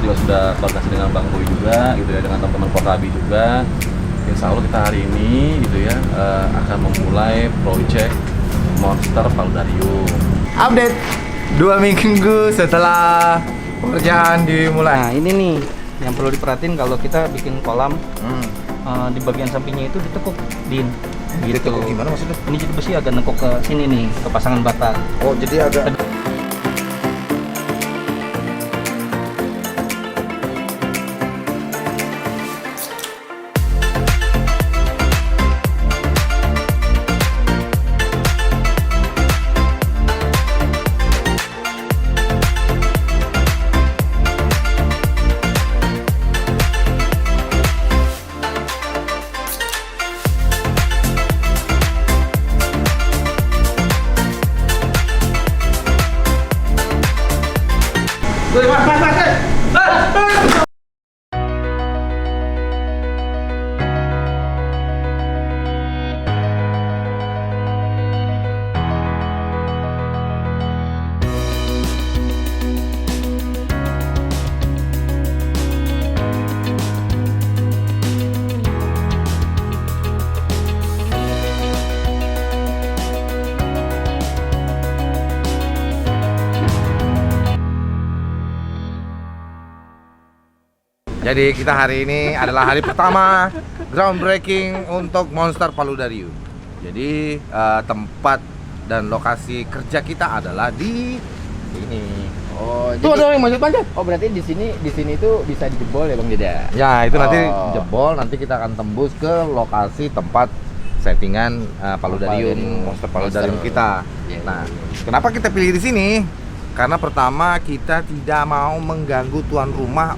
juga sudah koordinasi dengan Bang Boy juga gitu ya, dengan teman-teman Forkabi juga. Insya Allah kita hari ini gitu ya akan memulai proyek Monster Paludarium. Update 2 minggu setelah pekerjaan dimulai. Nah ini nih yang perlu diperhatiin kalau kita bikin kolam di bagian sampingnya itu ditekuk, Din. Gitu. Ditekuk gimana maksudnya? Ini jadi besi agak nekuk ke sini nih, ke pasangan bata. Oh jadi agak. Jadi kita hari ini adalah hari pertama groundbreaking untuk Monster Paludarium. Jadi tempat dan lokasi kerja kita adalah di sini. Oh, Tuh ada yang manjat-manjat. Oh berarti di sini tuh bisa dijebol ya Bang Deda? Ya itu nanti Oh. jebol, nanti kita akan tembus ke lokasi tempat settingan Paludarium, Monster Paludarium kita. Iya. Nah, kenapa kita pilih di sini? Karena pertama kita tidak mau mengganggu tuan rumah,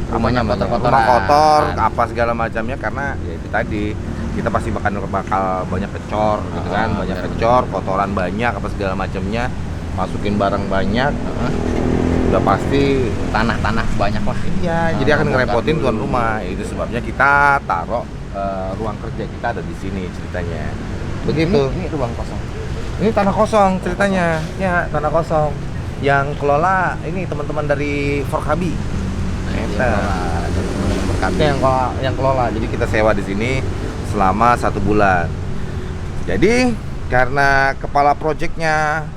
Rumahnya kotor-kotoran. rumah kotor, apa segala macamnya, karena ya itu tadi kita pasti bakal banyak kecor, gitu kan, banyak kecor, kotoran banyak, apa segala macamnya, masukin barang banyak, udah pasti Tanah banyak lah. iya, jadi akan bongkar ngerepotin dulu. tuan rumah. Itu sebabnya kita taruh ruang kerja kita ada di sini ceritanya. Begitu. Ini ruang kosong. Ini tanah kosong ceritanya, ya tanah kosong. Yang kelola ini teman-teman dari Forkabi. Yang kelola. Jadi kita sewa di sini selama 1 bulan. Jadi karena kepala proyeknya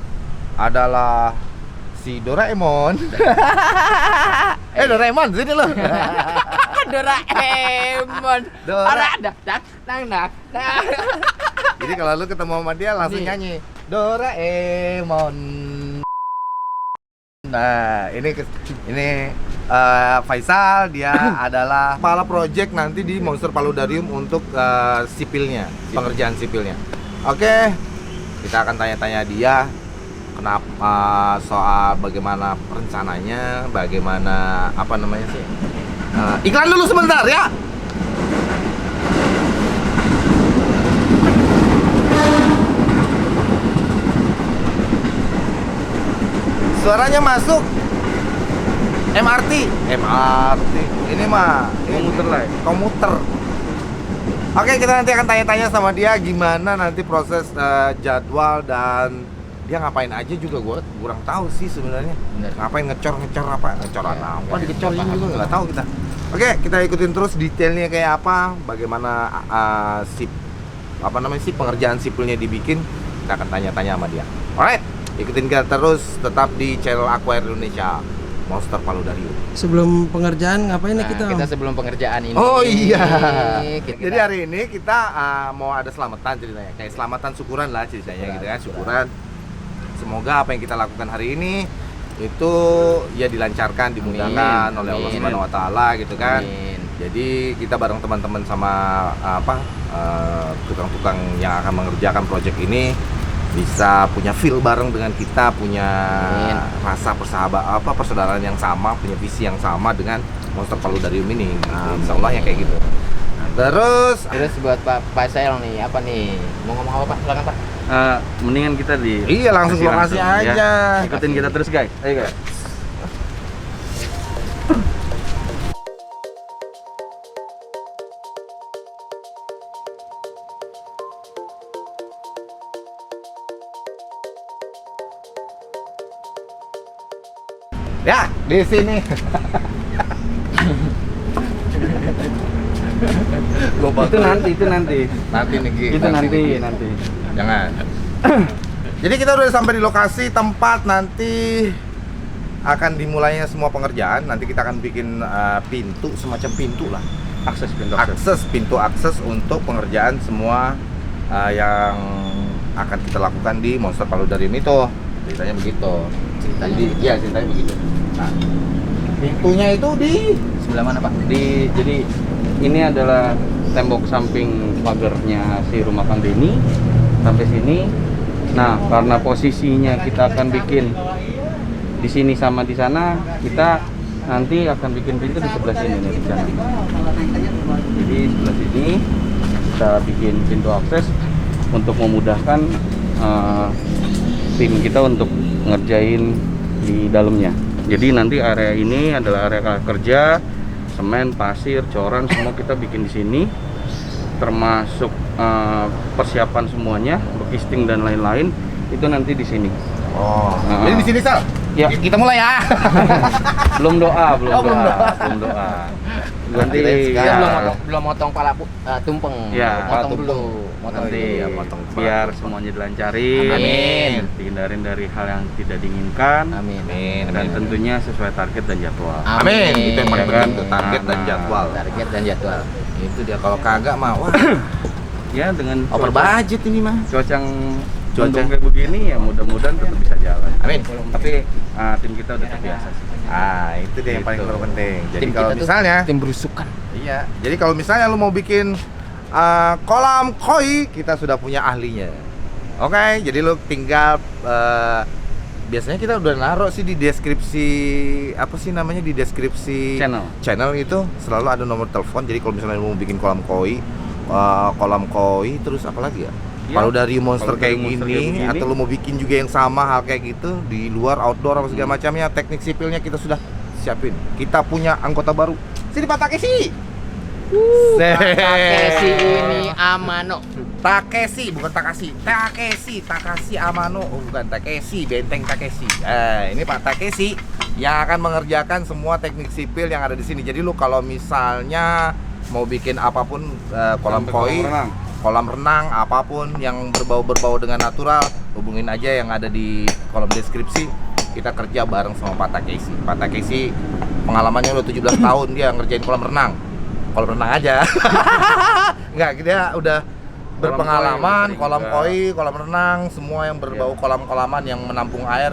adalah si Doraemon. Doraemon sini lo. Doraemon. Jadi kalau lu ketemu sama dia langsung Nih. nyanyi Doraemon. Nah, ini Faisal, dia adalah kepala project nanti di Monster Paludarium untuk sipilnya, pengerjaan sipilnya. Oke, kita akan tanya-tanya dia kenapa, soal bagaimana rencananya, bagaimana apa namanya sih. Iklan dulu sebentar ya. Suaranya masuk. MRT. Ini mah komuter lah. Komuter. Oke, kita nanti akan tanya-tanya sama dia gimana nanti proses jadwal, dan dia ngapain aja juga gue kurang tahu sih sebenarnya. Bener. Ngapain ngecor apa? Ngecoran Ya, apa? ya, Dikecor paham, juga nggak tahu kita. Oke, kita ikutin terus detailnya kayak apa, bagaimana sip pengerjaan sipilnya dibikin. Kita akan tanya-tanya sama dia. Alright, ikutin kita terus tetap di channel Aquair Indonesia Monster Paludarium. Sebelum pengerjaan ngapain nih kita? Kita sebelum pengerjaan ini. Oh iya. Kita- Jadi hari ini kita mau ada selamatan ceritanya, kayak selamatan syukuran lah ceritanya gitu kan, syukuran. Semoga apa yang kita lakukan hari ini itu ya dilancarkan, dimudahkan oleh Allah Amin. Subhanahu wa taala gitu kan. Amin. Jadi kita bareng teman-teman sama tukang-tukang yang akan mengerjakan proyek ini bisa punya feel bareng dengan kita, punya Amin. rasa persaudaraan yang sama, punya visi yang sama dengan Monster Paludarium ini. Insya Allah ya kayak gitu. Terus buat Pak Faisal nih, apa nih? Mau ngomong apa Pak? Silakan Pak. Mendingan kita di iya langsung lokasi langsung, ya. aja. Ikutin kita terus guys. Ayo guys. Ya, di sini. Itu nanti. Nanti nih, Gi. Itu nanti. Jangan. Jadi kita udah sampai di lokasi tempat nanti akan dimulainya semua pengerjaan. Nanti kita akan bikin pintu, semacam pintu lah. Pintu akses untuk pengerjaan semua yang akan kita lakukan di Monster Paludarium itu. Ceritanya begitu. Ceritanya begitu. Nah, pintunya itu di Sebelah mana, Pak? Jadi ini adalah tembok samping pagarnya si rumah Kang Denny sampai sini. Nah, karena posisinya kita akan bikin di sini sama di sana, kita nanti akan bikin pintu di sebelah sini nih rencana. Jadi sebelah sini kita bikin pintu akses untuk memudahkan tim kita untuk ngerjain di dalamnya. Jadi nanti area ini adalah area kerja, semen, pasir, coran semua kita bikin di sini, termasuk persiapan semuanya, casting dan lain-lain itu nanti di sini. Oh, jadi di sini Sal. Ya, Kita mulai ya. belum doa. Nanti Kita belum motong pala tumpeng. Ya, motong dulu. nanti potong biar semuanya dilancarin. Amin. Dihindarin dari hal yang tidak diinginkan. Amin. Dan tentunya sesuai target dan jadwal. Amin. Itu yang paling penting tuh, target dan Nah. jadwal. Target dan jadwal. Itu dia, kalau kagak mah wah, Ya dengan Over budget ini mah. cuaca Cuaca. mendung kayak begini ya mudah-mudahan tetap bisa jalan. Amin. Tapi tim kita udah terbiasa sih. itu dia yang paling Gitu. penting. Jadi Tim kalau kita tuh misalnya tim berusukan. iya, jadi kalau misalnya lu mau bikin kolam koi, kita sudah punya ahlinya. Oke, jadi lu tinggal biasanya kita udah naruh sih di deskripsi, apa sih namanya, di deskripsi channel itu selalu ada nomor telepon. Jadi kalau misalnya lu mau bikin kolam koi terus apa lagi ya? Ya, Paludarium monster kayak Paludarium monster gini, kayak begini. atau lu mau bikin juga yang sama hal kayak gitu di luar, outdoor apa segala macamnya, teknik sipilnya kita sudah siapin. Kita punya anggota baru. Sini Pak Takeshi. Takeshi ini Amano. Takeshi, bukan Takashi. Takashi Amano. Oh, bukan Takeshi, benteng Takeshi. Ini Pak Takeshi yang akan mengerjakan semua teknik sipil yang ada di sini. Jadi lu kalau misalnya mau bikin apapun, kolam koi, kolam renang, apapun yang berbau dengan natural, hubungin aja yang ada di kolom deskripsi. Kita kerja bareng sama Pak Takeshi. Pak Takeshi pengalamannya udah 17 tahun dia ngerjain kolam renang. Kolam renang aja. Enggak, dia udah berpengalaman, kolam koi, kolam renang, semua yang berbau kolam-kolaman yang menampung air,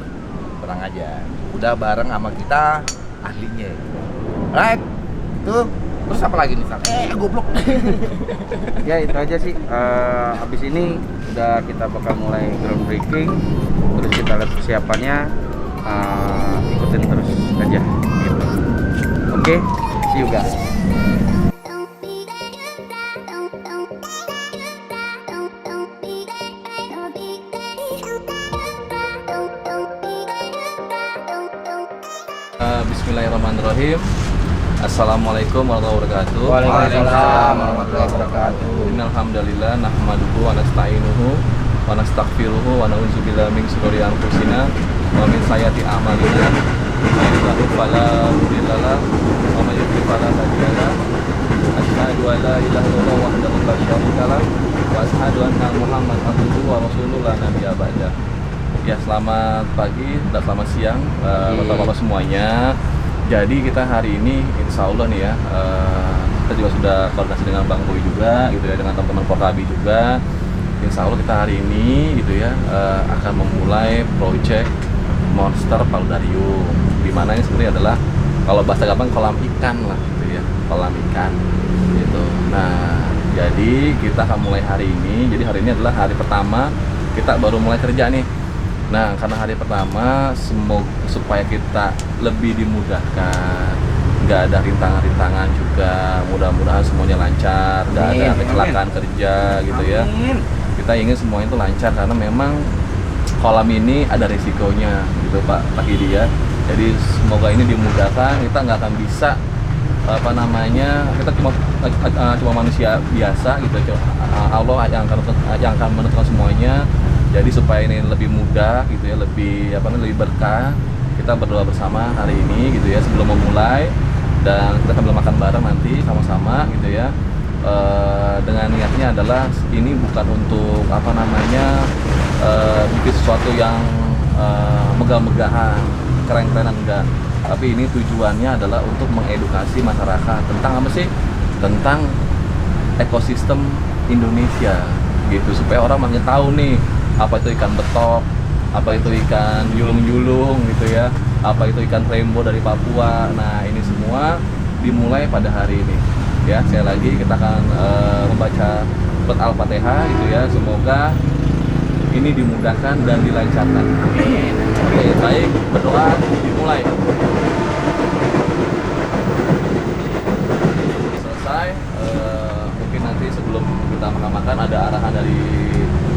tenang aja. Udah bareng sama kita ahlinya. Right? Tuh, terus apa lagi nih, Sal? Goblok. Ya itu aja sih. Habis ini udah kita bakal mulai groundbreaking, terus kita lihat persiapannya. Ikutin terus aja gitu. Oke, see you guys. Bismillahirrahmanirrahim. Assalamualaikum warahmatullahi wabarakatuh. Waalaikumsalam warahmatullahi wabarakatuh. Innal hamdalillah nahmaduhu wa nasta'inuhu wa nastaghfiruhu wa na'udzubillahi min shururi anfusina wa min sayyiati a'malina. May yahdihillahu fala mudilla lahu wa may yudlil fala hadiya lahu. Asyhadu an la ilaha illallah wahdahu la syarika lahu wa asyhadu anna Muhammadan abduhu wa rasuluhu la nabiyya ba'dah. Ya, selamat pagi dan selamat siang bapak-bapak semuanya. Jadi kita hari ini insya Allah nih ya, kita juga sudah koordinasi dengan Bang Boy juga gitu ya, dengan teman-teman Porkabi juga. Insya Allah kita hari ini gitu ya akan memulai project Monster Paludarium, di mana ini sebenarnya adalah kalau bahasa gampang kolam ikan lah gitu ya, kolam ikan gitu. Nah, jadi kita akan mulai hari ini. Jadi hari ini adalah hari pertama kita baru mulai kerja nih. Nah, karena hari pertama, semoga supaya kita lebih dimudahkan, nggak ada rintangan-rintangan juga, mudah-mudahan semuanya lancar, nggak ada kecelakaan kerja gitu ya. Kita ingin semuanya itu lancar karena memang kolam ini ada risikonya gitu Pak Hidi ya. Jadi semoga ini dimudahkan, kita nggak akan bisa kita cuma manusia biasa gitu. Allah yang akan menentukan semuanya. Jadi supaya ini lebih mudah gitu ya, lebih berkah, kita kita berdoa bersama hari ini gitu ya sebelum memulai, dan kita sambil makan bareng nanti sama-sama gitu ya. Dengan niatnya adalah ini bukan untuk apa namanya bikin sesuatu yang megah-megahan, keren-kerenan, enggak. Tapi ini tujuannya adalah untuk mengedukasi masyarakat tentang apa sih? Tentang ekosistem Indonesia gitu, supaya orang banyak tahu nih apa itu ikan betok, apa itu ikan julung-julung gitu ya, apa itu ikan rainbow dari Papua. Nah, ini semua dimulai pada hari ini ya. Sekali lagi kita akan membaca surat Al-Fatihah gitu ya. Semoga ini dimudahkan dan dilancarkan. Oke, baik, berdoa dimulai. Selesai, mungkin nanti sebelum kita makan-makan ada arahan dari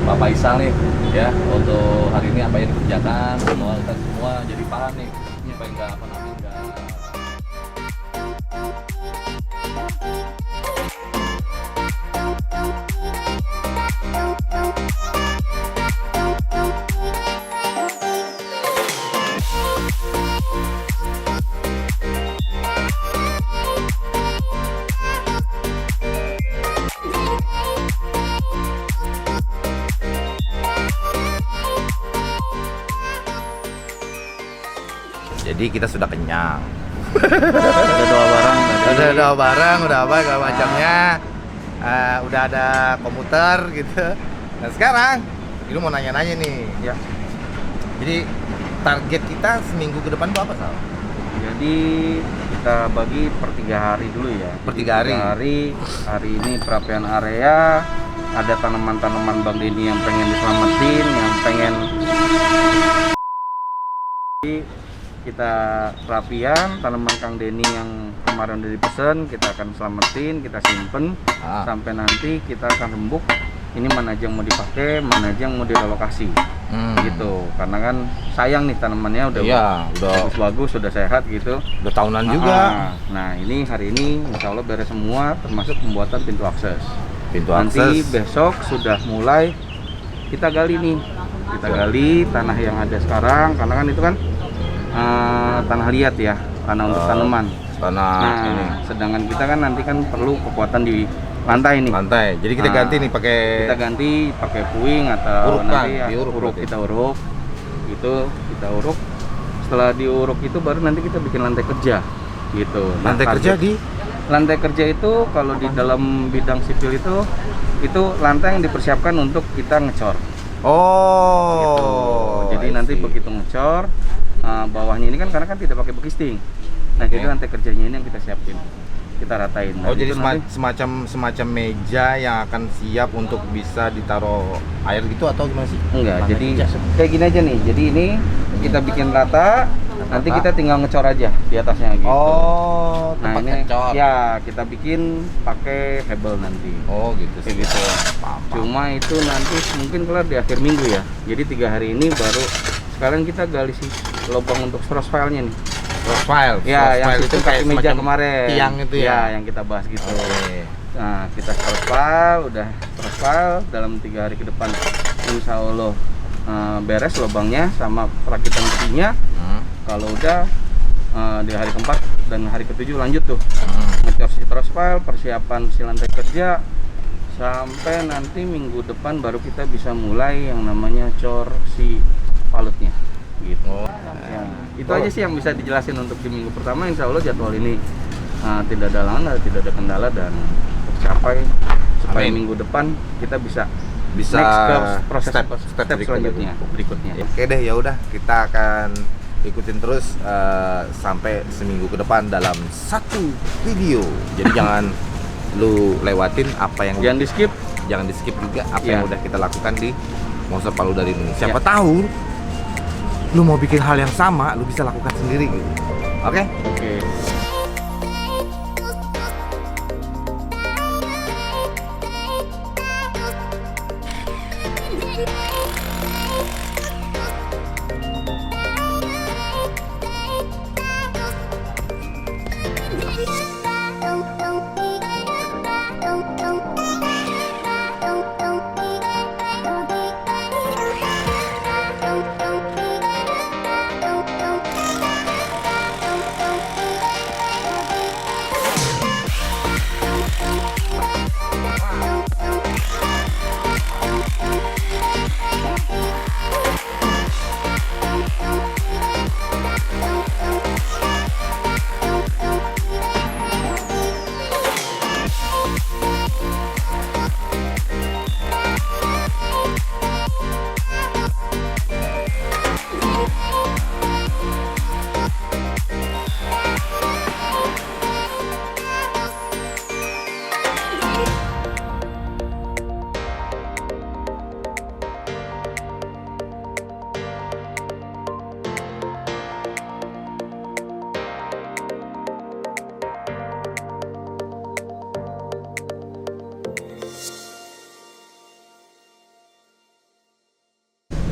Pak Faisal nih ya, untuk hari ini apa yang dikerjakan, semua kita semua jadi paham nih supaya nggak apa namanya nggak. Jadi kita sudah kenyang. Ada doa bareng tadi. Udah doa bareng, udah apa segala macamnya. Udah ada komuter gitu. Nah sekarang, ini mau nanya-nanya nih. Ya. Jadi target kita seminggu ke depan itu apa, Sal? Jadi kita bagi per 3 hari dulu ya. Per Jadi 3 hari. 3 hari. Hari ini perapian area, ada tanaman-tanaman Bang Denny yang pengen diselamatin, yang pengen kita perapian tanaman Kang Denny yang kemarin udah dipesen, kita akan selamatin, kita simpen sampai nanti kita akan rembuk ini mana aja yang mau dipakai, mana aja yang mau direlokasi gitu, karena kan sayang nih tanamannya udah bagus-bagus, sudah sehat gitu, udah tahunan juga. Nah ini hari ini insya Allah beres semua, termasuk pembuatan pintu akses. Nanti Akses. besok sudah mulai kita gali nih, kita gali tanah yang ada sekarang, karena kan itu kan tanah liat ya, tanah untuk tanaman. Tanah ini. Sedangkan kita kan nanti kan perlu kekuatan di lantai nih. Lantai. Jadi kita ganti nih pakai. Kita ganti pakai puing atau Uruk, nanti kan? Diuruk uruk, berarti. kita uruk. Itu kita uruk. Setelah diuruk itu baru nanti kita bikin lantai kerja. Gitu. Nah, Lantai kerja di lantai kerja itu kalau di dalam bidang sipil itu lantai yang dipersiapkan untuk kita ngecor. Gitu. Jadi I nanti see. begitu ngecor, bawahnya ini kan karena kan tidak pakai bekisting. Nah, jadi lantai kerjanya ini yang kita siapin, kita ratain. Nah, jadi itu nanti- semacam meja yang akan siap untuk bisa ditaruh air gitu atau gimana sih? enggak. Lantai Jadi kerja. kayak gini aja nih. Jadi ini kita bikin rata, nanti kita tinggal ngecor aja di atasnya gitu. Oh, nah tempat ini ngecor. ya kita bikin pakai hebel nanti. Oh, gitu sih. Kayak gitu. Paham. Cuma itu nanti mungkin kelar di akhir minggu ya. Jadi 3 hari ini baru sekarang kita gali sih lubang untuk stress filenya nih. Profile. Ya, yang Profile itu kayak meja semacam kemarin. tiang itu ya. Ya, yang kita bahas gitu. Oke. Nah, kita stress file, udah stress file dalam 3 hari ke depan insya Allah beres lubangnya sama perakitan besinya. Kalau udah di hari keempat dan hari ketujuh lanjut tuh ngecor si stress file, persiapan si lantai kerja, sampai nanti minggu depan baru kita bisa mulai yang namanya cor si palutnya gitu. Ya, itu aja sih yang bisa dijelasin untuk di minggu pertama. Insya Allah jadwal ini tidak ada halangan, tidak ada kendala dan tercapai supaya Amin. minggu depan kita bisa Bisa next ke proses step selanjutnya berikutnya. Oke deh, ya udah kita akan ikutin terus sampai seminggu ke depan dalam satu video. Jadi jangan lu lewatin apa yang Jangan di skip. jangan di skip juga apa Ya. yang udah kita lakukan di Monster Palu dari ini. Siapa tahu lu mau bikin hal yang sama, lu bisa lakukan sendiri gitu. Oke? Oke.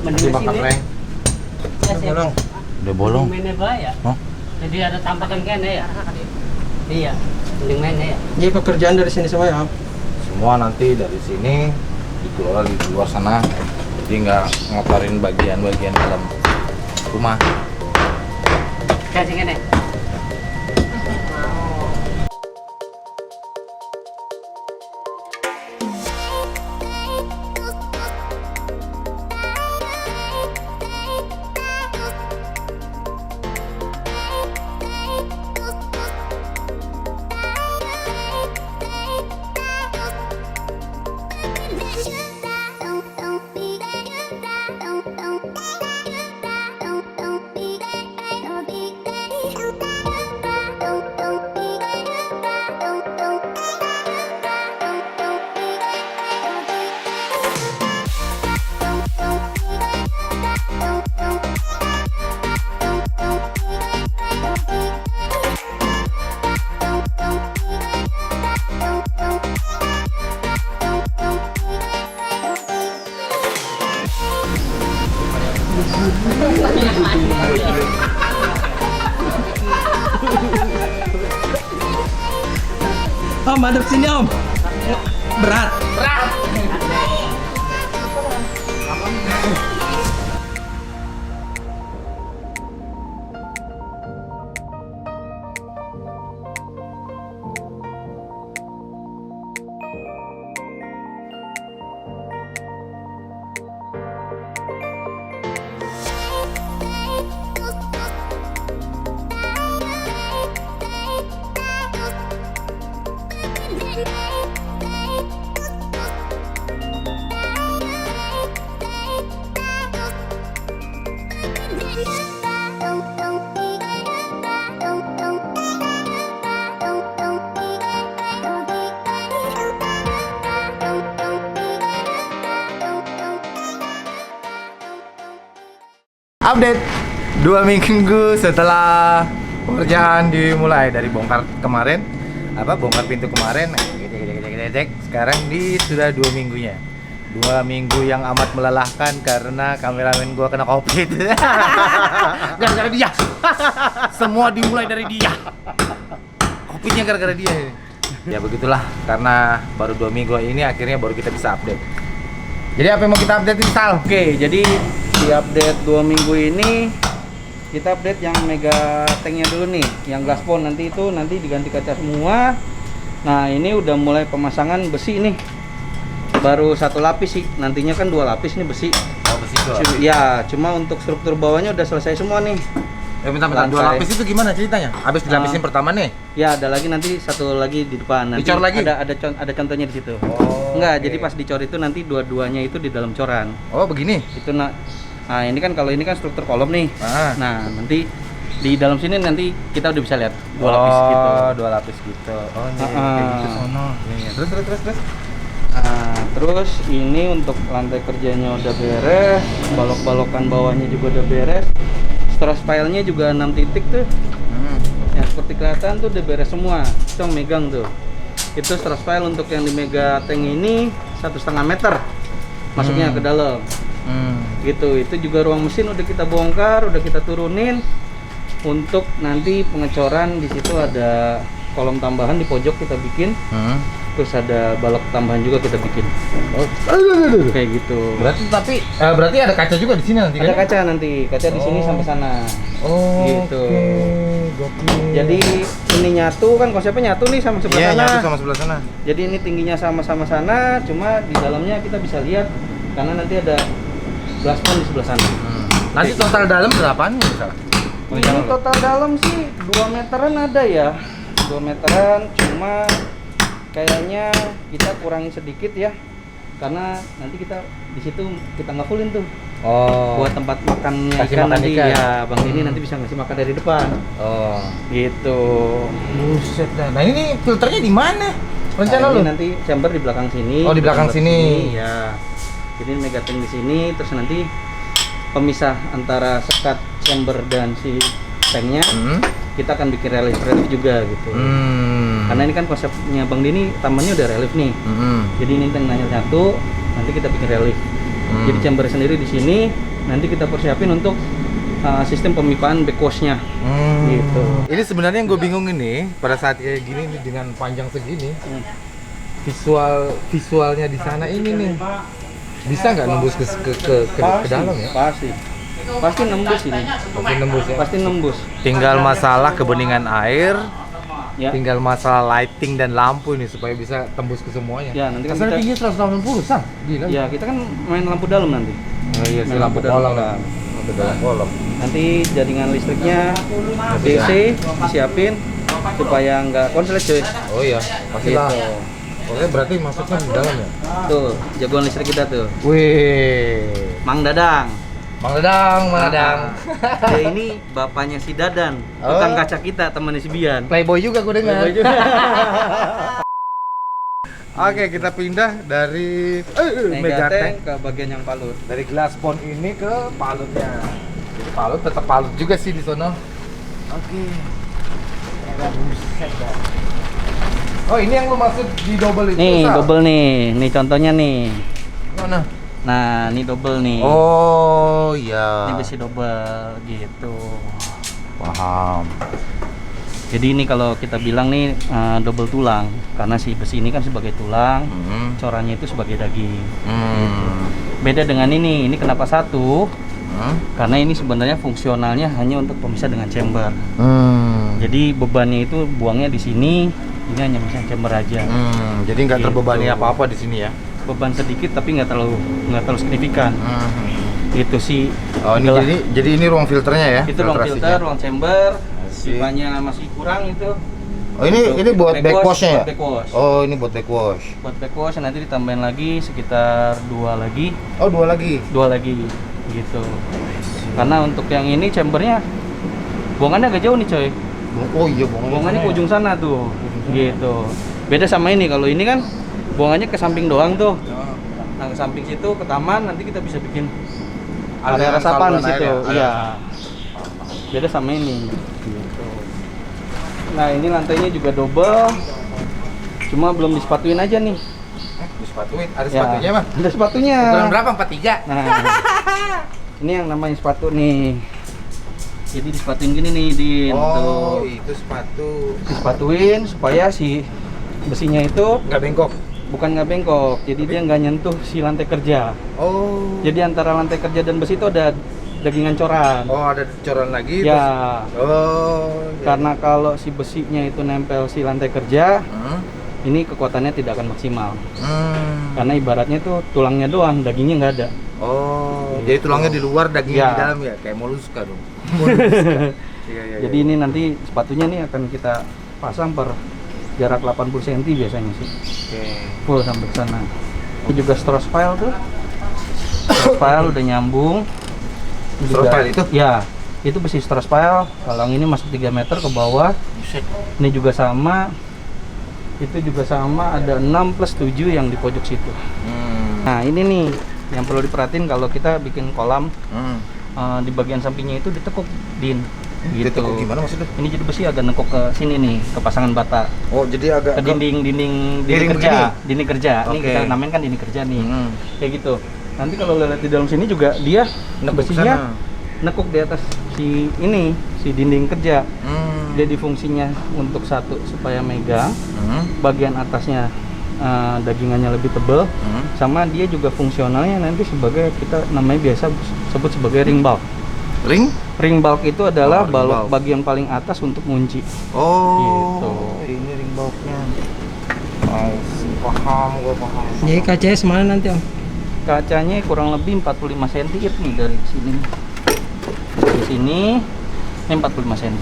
Di bakar prank. Bolong. Udah bolong. Mainnya bahaya. Hah? Jadi ada tampakan kene ya. Iya. Mending mainnya ya. Jadi pekerjaan dari sini semua ya. Semua nanti dari sini dikelola di luar sana. Jadi nggak ngotorin bagian-bagian dalam rumah. Kasih kene. Om, hadap sini Om. Berat. Update 2 minggu setelah pekerjaan dimulai dari bongkar kemarin, bongkar pintu kemarin, sekarang sudah 2 minggunya. 2 minggu yang amat melelahkan karena kameramen gua kena COVID. Gara-gara dia. Semua dimulai dari dia. COVID-nya gara-gara dia. Ya begitulah, karena baru 2 minggu ini akhirnya baru kita bisa update. Jadi apa yang mau kita update ini, Sal? Oke, jadi di update 2 minggu ini kita update yang mega tanknya dulu nih, yang glassbone. Nanti diganti kaca semua. Nah, ini udah mulai pemasangan besi nih. Baru 1 lapis sih, nantinya kan 2 lapis nih besi. Oh, besi Ya, cuma untuk struktur bawahnya udah selesai semua nih. bentar, 2 Lantai. lapis itu gimana ceritanya? Habis dilapisin pertama nih? Ya, ada lagi nanti 1 lagi di depan. Nanti Dicor lagi? Ada contohnya di situ. Oh, Enggak, oke. jadi pas dicor itu nanti dua-duanya itu di dalam coran. Oh, begini? Itu nah ini kan kalau ini kan struktur kolom nih. Ah. Nah, nanti di dalam sini nanti kita udah bisa lihat 2 lapis gitu. 2 lapis gitu. Oh, iya, Ah. kayak gitu sono. Iya. Terus. Nah, terus ini untuk lantai kerjanya udah beres, balok-balokan bawahnya juga udah beres. Stress filenya juga 6 titik tuh. Yang seperti kelihatan tuh udah beres semua. Cong megang tuh. Itu stress file untuk yang di mega tank ini 1,5 meter masuknya ke dalam. Gitu. Itu juga ruang mesin udah kita bongkar, udah kita turunin. Untuk nanti pengecoran di situ ada kolom tambahan di pojok kita bikin. Terus ada balok tambahan juga kita bikin. Kayak gitu. Berarti ada kaca juga di sini nanti Ada kan? kaca nanti, kaca di sini sampai sana. Oh, Gitu. Gokil. Jadi ini nyatu kan, konsepnya nyatu nih sama sebelah Iya, sana. nyatu sama sebelah sana. Jadi ini tingginya sama-sama sana, cuma di dalamnya kita bisa lihat karena nanti ada glassbone di sebelah sana. Nanti total dalam berapaan nih, Sal? Ini total dalam sih 2 meteran ada ya. 2 meteran, cuma kayaknya kita kurangin sedikit ya. Karena nanti kita di situ kita nggak fullin tuh. Oh. Buat tempat makannya Kasih ikan makan nanti ikan. ya, Bang Dini nanti bisa ngasih makan dari depan. Oh. Gitu. Buset dah. Nah, ini filternya di mana? Rencana Nah, lu? ini nanti chamber di belakang sini. Oh, di belakang chamber sini. Ya. Jadi mega tank di sini, terus nanti pemisah antara sekat chamber dan si tanknya kita akan bikin relief juga gitu. Karena ini kan konsepnya Bang Dini tamannya udah relief nih. Jadi ini tank nanya satu, nanti kita bikin relief. Jadi chamber sendiri di sini, nanti kita persiapin untuk sistem pemipaan backwash-nya. Gitu. Ini sebenarnya yang gue bingung ini pada saat kayak gini nih, dengan panjang segini, visualnya di sana ini nih bisa nggak nembus ke dalam ya? Pasti nembus ini. Pasti nembus ya. Pasti nembus. Tinggal masalah kebeningan air, Ya. tinggal masalah lighting dan lampu ini supaya bisa tembus ke semuanya. Ya, nanti kan Asalnya kita- tinggi 180 Sang. Gila. Ya, kita kan main lampu dalam nanti. Oh iya, Main lampu dalam. Lampu dalam kolong. Nanti jaringan listriknya DC disiapin supaya nggak konslet cuy. Oh iya, pastilah. Gitu. Oke, berarti masuknya di dalam ya? Tuh, jagoan listrik kita tuh. Wih. Mang Dadang. Mang Dadang, Mang Dadang. Dia ini bapaknya si Dadan, tukang kaca kita, temannya si Bian. Playboy juga gue dengar. Playboy juga. Oke, kita pindah dari Megatank Megatank ke bagian yang palut. dari glass pond ini ke palutnya. Jadi palut tetap palut juga sih di sono. Oke. Oh, ini yang lu maksud di double itu? Nih, Sal? double nih. Nih contohnya nih. Mana? Nah, ini double nih. Oh, iya. Ini besi double gitu. Paham. Jadi ini kalau kita bilang nih double tulang, karena si besi ini kan sebagai tulang, corannya itu sebagai daging. Beda dengan ini kenapa satu? Karena ini sebenarnya fungsionalnya hanya untuk pemisah dengan chamber. Jadi bebannya itu buangnya di sini, ini hanya misah chamber aja. Jadi nggak terbebani Gitu. apa-apa di sini ya? Beban sedikit tapi nggak terlalu signifikan. Itu sih. Oh, ini jadi ini ruang filternya ya? Itu ruang filtrasinya. filter, ruang chamber, see. sipanya masih kurang itu. Oh, ini buat backwash-nya ya? Buat backwash. Oh, ini buat backwash. Buat backwash nanti ditambahin lagi sekitar 2 lagi. Oh, 2 lagi. 2 lagi gitu. Karena untuk yang ini chambernya buangannya agak jauh nih coy. Oh iya, Buangannya ke ujung sana tuh. Gitu. Beda sama ini, kalau ini kan buangannya ke samping doang tuh. Nah, ke samping situ ke taman nanti kita bisa bikin area Aliran resapan di saluran situ. air ya? Iya. Beda sama ini. Gitu. Nah, ini lantainya juga double. Cuma belum disepatuin aja nih. Disepatuin. Ada Ya, sepatunya, Bang? Ada sepatunya. Ukuran berapa? 43? Nah, ini yang namanya sepatu nih. Jadi disepatuin gini nih, Din. Oh, Tuh. itu sepatu. Disepatuin supaya si besinya itu Nggak bengkok. bukan nggak bengkok. Jadi dia nggak nyentuh si lantai kerja. Oh. Jadi antara lantai kerja dan besi itu ada dagingan coran. Oh, ada coran lagi. Ya, Oh. iya. karena kalau si besinya itu nempel si lantai kerja, Hmm. ini kekuatannya tidak akan maksimal. Hmm. Karena ibaratnya itu tulangnya doang, dagingnya nggak ada. Oh, jadi tulangnya di luar, dagingnya Ya. di dalam ya, kayak moluska dong. Moluska. Iya. Jadi ini nanti sepatunya nih akan kita pasang per jarak 80 cm biasanya sih. Oke. Full sampai ke sana. Ini juga straw file tuh. Straw file udah nyambung. Ini Straw juga- file itu? Ya, itu besi straw file. Kalau yang ini masuk 3 meter ke bawah. Ini juga sama. Itu juga sama, ada 6 plus 7 yang di pojok situ. Nah, ini nih yang perlu diperhatiin kalau kita bikin kolam di bagian sampingnya itu ditekuk, Din. Gitu. Ditekuk gimana maksudnya? Ini jadi besi agak nekuk ke sini nih, ke pasangan bata. Oh, jadi agak Ke dinding Miring kerja, dinding kerja. Ini Oke. kita namain kan dinding kerja nih. Hmm. Kayak gitu. Nanti kalau lihat di dalam sini juga dia Nekuk besinya sana. nekuk di atas si ini, si dinding kerja. Hmm. Jadi fungsinya untuk satu supaya megang, bagian atasnya dagingannya lebih tebal, sama dia juga fungsionalnya nanti sebagai kita namanya biasa sebut sebagai ring bulk. Ring? Ring bulk itu adalah Oh, ring balok bulk. bagian paling atas untuk ngunci. Oh. Gitu. Ini ring bulknya. Paham, gua paham. Jadi kacanya semana nanti Om? Kacanya kurang lebih 45 cm nih dari sini. Dari sini ini 45 cm.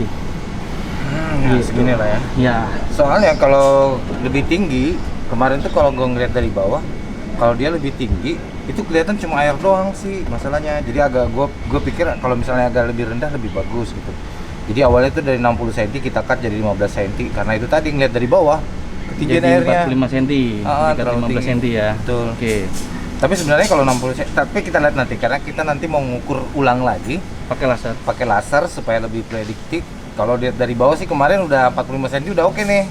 Ya, segini lah ya. Ya, Soalnya kalau lebih tinggi, kemarin tuh kalau gue ngeliat dari bawah, kalau dia lebih tinggi, itu kelihatan cuma air doang sih masalahnya. Jadi agak gue pikir kalau misalnya agak lebih rendah lebih bagus gitu. Jadi awalnya tuh dari 60 cm kita cut jadi 15 cm karena itu tadi ngeliat dari bawah ketinggian jadi airnya. 45 cm, Terlalu 15 tinggi. cm ya. Betul. Oke, Tapi sebenarnya kalau 60 cm, tapi kita lihat nanti karena kita nanti mau ngukur ulang lagi pakai laser. pakai laser supaya lebih prediktif. Kalau lihat dari bawah sih kemarin udah 45 cm udah oke nih.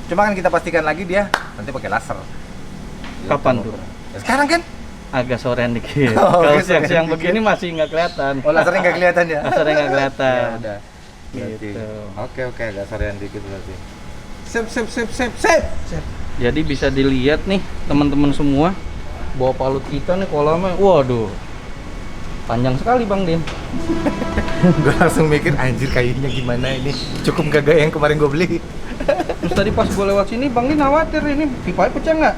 Cuma kan kita pastikan lagi dia nanti pakai laser. Kapan tuh? Ya, sekarang kan? agak sorean dikit. Oh, Kalau agak sorean siang-siang dikit. begini masih nggak kelihatan. Oh, lasernya nggak kelihatan ya? Lasernya nggak kelihatan. Ya udah. Berarti. Gitu. Oke, agak sorean dikit berarti. Sip. Jadi bisa dilihat nih teman-teman semua, bawa palut kita nih kolamnya, waduh, panjang sekali Bang Din. Gue langsung mikir anjir kayunya gimana ini, cukup gak gaya yang kemarin gue beli. Terus tadi pas gue lewat sini Bang Din khawatir ini pipanya pecah nggak?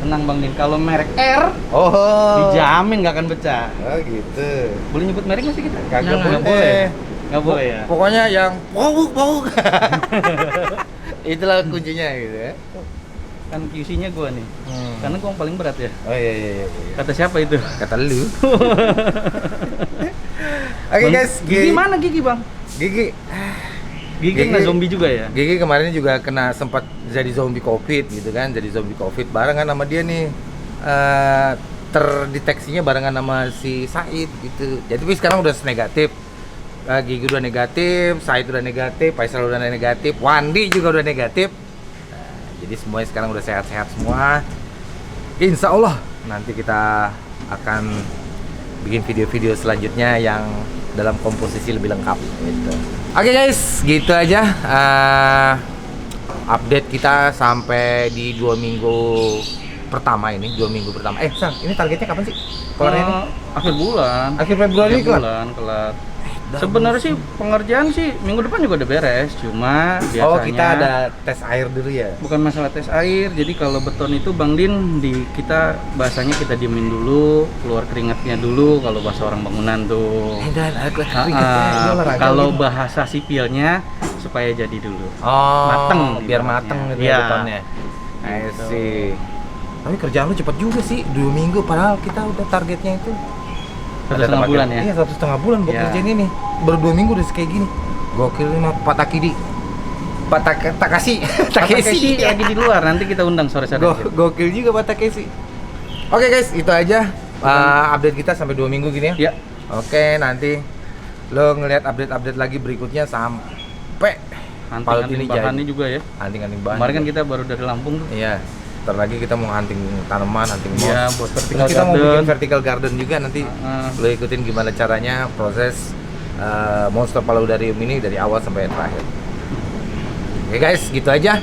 Tenang Bang Din, kalau merek R Oh, dijamin nggak akan pecah. oh gitu. Boleh nyebut merek nggak sih kita? Kagak Nggak boleh. boleh. Nggak boleh ya. Pokoknya yang bau. Itulah kuncinya gitu ya. Kan QC-nya gue nih, karena gue yang paling berat ya. Oh iya. Kata siapa itu? Kata lu. Oke guys, Gigi mana Gigi Bang? Gigi. Gigi Gigi- kena zombie juga ya? Gigi kemarin juga kena sempat jadi zombie COVID gitu kan, jadi zombie COVID barengan sama dia nih. Terdeteksinya barengan sama si Said gitu. Jadi tapi sekarang udah negatif. Gigi udah negatif, Said udah negatif, Faisal udah negatif, Wandi juga udah negatif. Jadi semuanya sekarang udah sehat-sehat semua. Insya Allah nanti kita akan bikin video-video selanjutnya yang dalam komposisi lebih lengkap gitu. Oke guys, gitu aja update kita sampai di 2 minggu pertama ini. 2 minggu pertama. Sang, ini targetnya kapan sih? Keluarnya ini? Akhir bulan. Akhir Februari Akhir kelar? bulan kelar. Sebenarnya sih pengerjaan sih minggu depan juga udah beres, cuma biasanya Oh, kita ada tes air dulu ya. bukan masalah tes air. Jadi kalau beton itu Bang Din kita bahasanya kita diemin dulu, keluar keringatnya dulu kalau bahasa orang bangunan tuh. Dan Kalau bahasa sipilnya supaya jadi dulu. oh, mateng biar ibaratnya. mateng gitu Iya. ya betonnya. I Gitu. see. Tapi kerjaan lu cepet juga sih, 2 minggu padahal kita udah targetnya itu 1,5 bulan ya. Iya, 1,5 bulan buat Iya. kerjaan ini. Baru 2 minggu udah kayak gini. Gokil ini mah Pak Takidi. Pak Takasi. Takeshi lagi di luar, nanti kita undang sore-sore. Gokil juga Pak Takeshi. Oke guys, itu aja update kita sampai 2 minggu gini ya. Ya, Oke, nanti lo ngelihat update-update lagi berikutnya sampai palut ini hunting bahannya jadi. juga ya. Hunting bahan. Kemarin kan kita baru dari Lampung tuh. Iya. Ntar lagi kita mau hunting tanaman, hunting moss. Iya, buat vertical Terus kita mau garden. bikin vertical garden juga nanti. Lo ikutin gimana caranya proses monster paludarium ini dari awal sampai yang terakhir. Oke guys, gitu aja.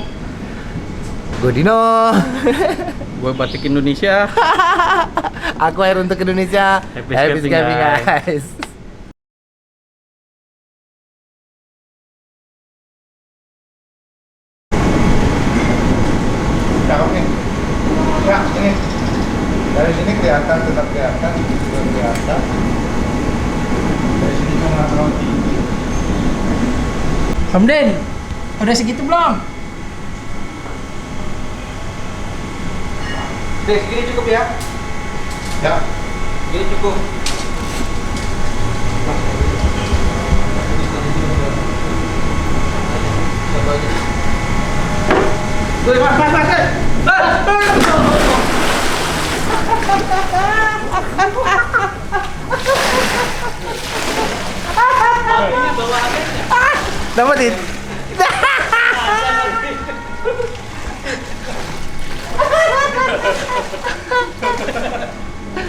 Gue Dino. Gue Batik Indonesia. Aku Air untuk Indonesia. Happy scaping, guys. Cakep nih. Ya, ini. Dari sini kelihatan, tetap kelihatan, juga kelihatan. Dari sini cuma terlalu tinggi. Om Den, udah segitu belum? Deh, segini cukup ya. Ya. Ini cukup. Dapetin.